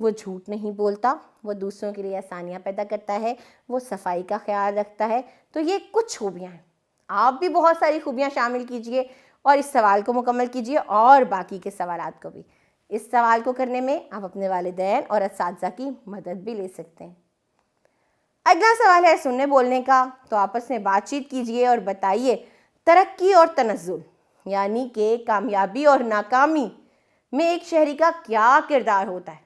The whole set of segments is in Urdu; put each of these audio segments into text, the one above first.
وہ جھوٹ نہیں بولتا، وہ دوسروں کے لیے آسانیاں پیدا کرتا ہے، وہ صفائی کا خیال رکھتا ہے۔ تو یہ کچھ خوبیاں ہیں، آپ بھی بہت ساری خوبیاں شامل کیجئے اور اس سوال کو مکمل کیجئے اور باقی کے سوالات کو بھی۔ اس سوال کو کرنے میں آپ اپنے والدین اور اساتذہ کی مدد بھی لے سکتے ہیں۔ اگلا سوال ہے سننے بولنے کا، تو آپس میں بات چیت کیجئے اور بتائیے ترقی اور تنزل یعنی کہ کامیابی اور ناکامی میں ایک شہری کا کیا کردار ہوتا ہے۔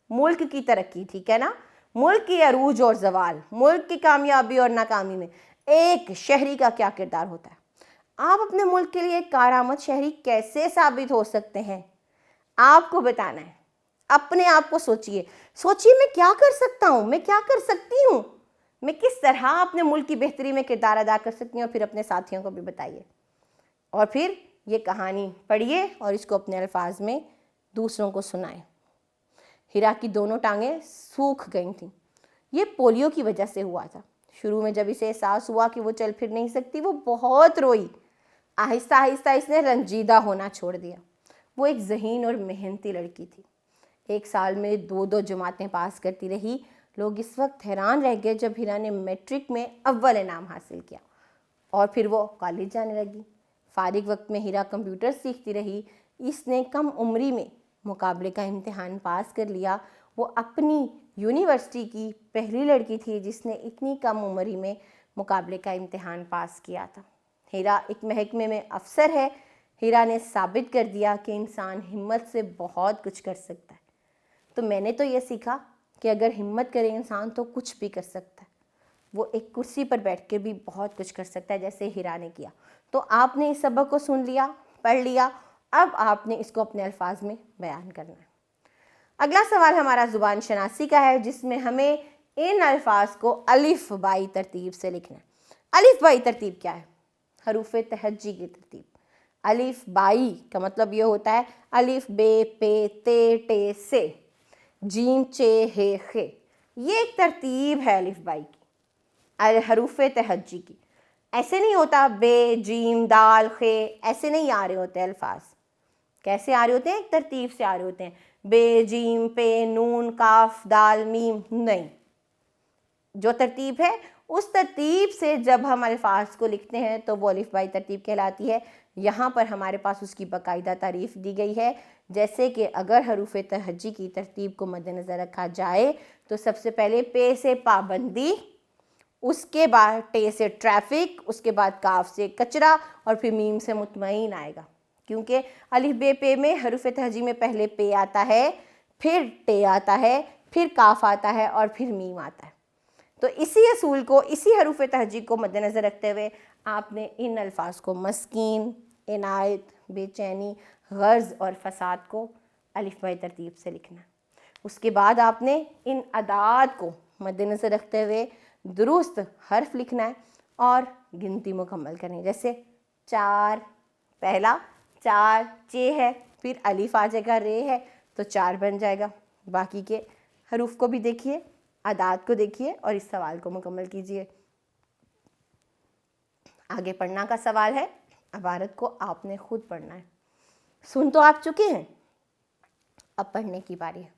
ملک کی ترقی، ٹھیک ہے نا، ملک کی عروج اور زوال، ملک کی کامیابی اور ناکامی میں ایک شہری کا کیا کردار ہوتا ہے۔ آپ اپنے ملک کے لیے ایک کارآمد شہری کیسے ثابت ہو سکتے ہیں، آپ کو بتانا ہے۔ اپنے آپ کو سوچئے میں کیا کر سکتا ہوں، میں کیا کر سکتی ہوں، میں کس طرح اپنے ملک کی بہتری میں کردار ادا کر سکتی ہوں، اور پھر اپنے ساتھیوں کو بھی بتائیے۔ اور پھر یہ کہانی پڑھیے اور اس کو اپنے الفاظ میں دوسروں کو سنائیں۔ ہیرا کی دونوں ٹانگیں سوکھ گئی تھیں، یہ پولیو کی وجہ سے ہوا تھا۔ شروع میں جب اسے احساس ہوا کہ وہ چل پھر نہیں سکتی، وہ بہت روئی۔ آہستہ آہستہ اس نے رنجیدہ ہونا چھوڑ دیا۔ وہ ایک ذہین اور محنتی لڑکی تھی، 1 سال میں 2 جماعتیں پاس کرتی رہی۔ لوگ اس وقت حیران رہ گئے جب ہیرا نے میٹرک میں اول انعام حاصل کیا، اور پھر وہ کالج جانے لگی۔ فارغ وقت میں ہیرا کمپیوٹر سیکھتی رہی۔ اس نے کم عمری میں مقابلے کا امتحان پاس کر لیا۔ وہ اپنی یونیورسٹی کی پہلی لڑکی تھی جس نے اتنی کم عمری میں مقابلے کا امتحان پاس کیا تھا۔ ہیرا ایک محکمے میں افسر ہے۔ ہیرا نے ثابت کر دیا کہ انسان ہمت سے بہت کچھ کر سکتا ہے۔ تو میں نے تو یہ سیکھا کہ اگر ہمت کرے انسان تو کچھ بھی کر سکتا ہے۔ وہ ایک کرسی پر بیٹھ کے بھی بہت کچھ کر سکتا ہے، جیسے ہیرا نے کیا۔ تو آپ نے اس سبق کو سن لیا، پڑھ لیا، اب آپ نے اس کو اپنے الفاظ میں بیان کرنا ہے۔ اگلا سوال ہمارا زبان شناسی کا ہے، جس میں ہمیں ان الفاظ کو الف بائی ترتیب سے لکھنا ہے۔ الف بائی ترتیب کیا ہے؟ حروف تہجی کی ترتیب۔ الف بائی کا مطلب یہ ہوتا ہے الف بے پے تے ٹے سے، جیم چے ہے خے۔ یہ ایک ترتیب ہے الف بائی کی، حروف تہجی کی۔ ایسے نہیں ہوتا بے جیم دال خے، ایسے نہیں آ رہے ہوتے الفاظ۔ کیسے آ رہے ہوتے ہیں؟ ایک ترتیب سے آ رہے ہوتے ہیں، بے جیم پے نون کاف دال میم، نہیں، جو ترتیب ہے اس ترتیب سے جب ہم الفاظ کو لکھتے ہیں تو وہ الف بائی ترتیب کہلاتی ہے۔ یہاں پر ہمارے پاس اس کی باقاعدہ تعریف دی گئی ہے، جیسے کہ اگر حروف تہجی کی ترتیب کو مد نظر رکھا جائے تو سب سے پہلے پے سے پابندی، اس کے بعد ٹے سے ٹریفک، اس کے بعد کاف سے کچرا، اور پھر میم سے مطمئن آئے گا، کیونکہ الف بے پے میں حروف تہجی میں پہلے پے آتا ہے، پھر ٹے آتا ہے، پھر کاف آتا ہے، اور پھر میم آتا ہے۔ تو اسی اصول کو، اسی حروف تہجی کو مد نظر رکھتے ہوئے آپ نے ان الفاظ کو مسکین، عنایت، بے چینی، غرض اور فساد کو الف بائی ترتیب سے لکھنا ہے۔ اس کے بعد آپ نے ان اعداد کو مد نظر رکھتے ہوئے درست حرف لکھنا ہے اور گنتی مکمل کرنی ہے۔ جیسے 4، پہلا 4 چے ہے، پھر الف آ جائے گا، رے ہے تو 4 بن جائے گا۔ باقی کے حروف کو بھی دیکھیے، اعداد کو دیکھیے اور اس سوال کو مکمل کیجیے۔ آگے پڑھنا کا سوال ہے، عبارت کو آپ نے خود پڑھنا ہے۔ سن تو آپ چکے ہیں، اب پڑھنے کی باری ہے۔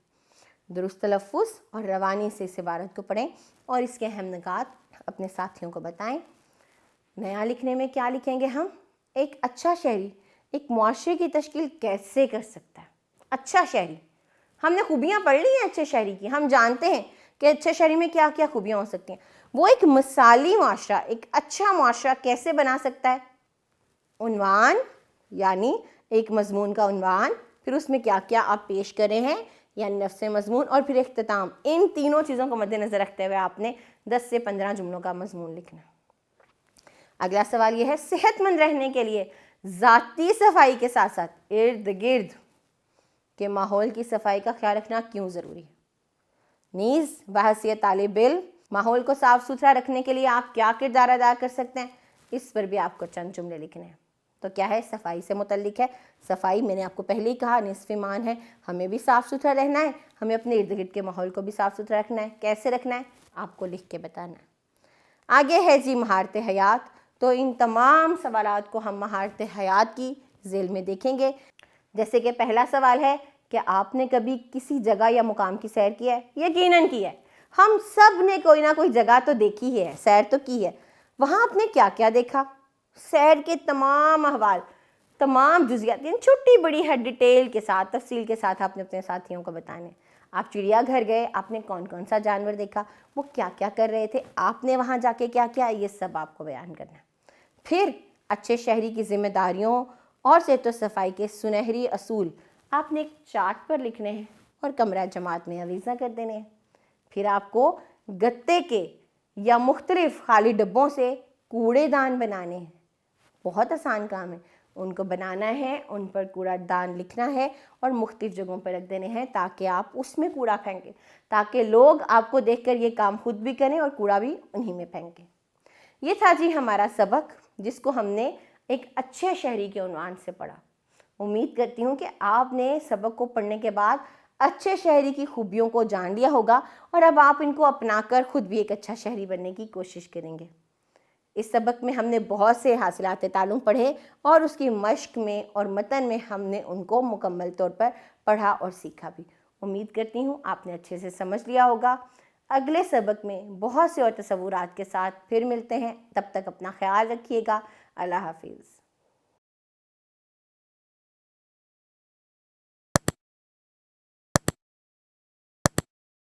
درست تلفظ اور روانی سے اس عبارت کو پڑھیں اور اس کے اہم نکات اپنے ساتھیوں کو بتائیں۔ نیا لکھنے میں کیا لکھیں گے ہم؟ ایک اچھا شہری ایک معاشرے کی تشکیل کیسے کر سکتا ہے؟ اچھا شہری، ہم نے خوبیاں پڑھ لی ہیں اچھے شہری کی، ہم جانتے ہیں کہ اچھے شہری میں کیا کیا خوبیاں ہو سکتی ہیں۔ وہ ایک مثالی معاشرہ، ایک اچھا معاشرہ کیسے بنا سکتا ہے؟ عنوان، یعنی ایک مضمون کا عنوان، پھر اس میں کیا کیا آپ پیش کرے ہیں، یعنی نفس مضمون، اور پھر اختتام۔ ان تینوں چیزوں کو مد نظر رکھتے ہوئے آپ نے 10 سے 15 جملوں کا مضمون لکھنا۔ اگلا سوال یہ ہے، صحت مند رہنے کے لیے ذاتی صفائی کے ساتھ ساتھ ارد گرد کے ماحول کی صفائی کا خیال رکھنا کیوں ضروری ہے؟ نیز بحیثیت طالب علم ماحول کو صاف ستھرا رکھنے کے لیے آپ کیا کردار ادا کر سکتے ہیں؟ اس پر بھی آپ کو چند جملے لکھنے ہیں۔ تو کیا ہے؟ صفائی سے متعلق ہے۔ صفائی میں نے آپ کو پہلے ہی کہا نصف ایمان ہے، ہمیں بھی صاف ستھرا رہنا ہے، ہمیں اپنے ارد گرد کے ماحول کو بھی صاف ستھرا رکھنا ہے۔ کیسے رکھنا ہے؟ آپ کو لکھ کے بتانا ہے۔ آگے ہے جی مہارت حیات، تو ان تمام سوالات کو ہم مہارت حیات کی ذیل میں دیکھیں گے۔ جیسے کہ پہلا سوال ہے، کہ آپ نے کبھی کسی جگہ یا مقام کی سیر کیا ہے؟ یقیناً کی ہے. ہم سب نے کوئی نہ کوئی جگہ تو دیکھی ہے، سیر تو کی ہے. وہاں آپ نے کیا کیا دیکھا؟ سیر کے تمام احوال، تمام جزیات، یعنی چھوٹی بڑی ہر ڈیٹیل کے ساتھ، تفصیل کے ساتھ آپ نے اپنے ساتھیوں کو بتانے. آپ چڑیا گھر گئے، آپ نے کون کون سا جانور دیکھا، وہ کیا کیا کر رہے تھے، آپ نے وہاں جا کے کیا کیا، یہ سب آپ کو بیان کرنا ہے. پھر اچھے شہری کی ذمہ داریوں اور صحت و صفائی کے سنہری اصول آپ نے ایک چارٹ پر لکھنے ہیں اور کمرہ جماعت میں عریضہ کر دینے ہیں. پھر آپ کو گتے کے یا مختلف خالی ڈبوں سے کوڑے دان بنانے ہیں. بہت آسان کام ہے. ان کو بنانا ہے، ان پر کوڑا دان لکھنا ہے اور مختلف جگہوں پر رکھ دینے ہیں تاکہ آپ اس میں کوڑا پھینکیں، تاکہ لوگ آپ کو دیکھ کر یہ کام خود بھی کریں اور کوڑا بھی انہی میں پھینکیں. یہ تھا جی ہمارا سبق، جس کو ہم نے ایک اچھے شہری کے عنوان سے پڑھا. امید کرتی ہوں کہ آپ نے سبق کو پڑھنے کے بعد اچھے شہری کی خوبیوں کو جان لیا ہوگا اور اب آپ ان کو اپنا کر خود بھی ایک اچھا شہری بننے کی کوشش کریں گے. اس سبق میں ہم نے بہت سے حاصلات تعلم پڑھے اور اس کی مشق میں اور متن میں ہم نے ان کو مکمل طور پر پڑھا اور سیکھا بھی. امید کرتی ہوں آپ نے اچھے سے سمجھ لیا ہوگا. اگلے سبق میں بہت سے اور تصورات کے ساتھ پھر ملتے ہیں. تب تک اپنا خیال رکھیے گا. اللہ حافظ.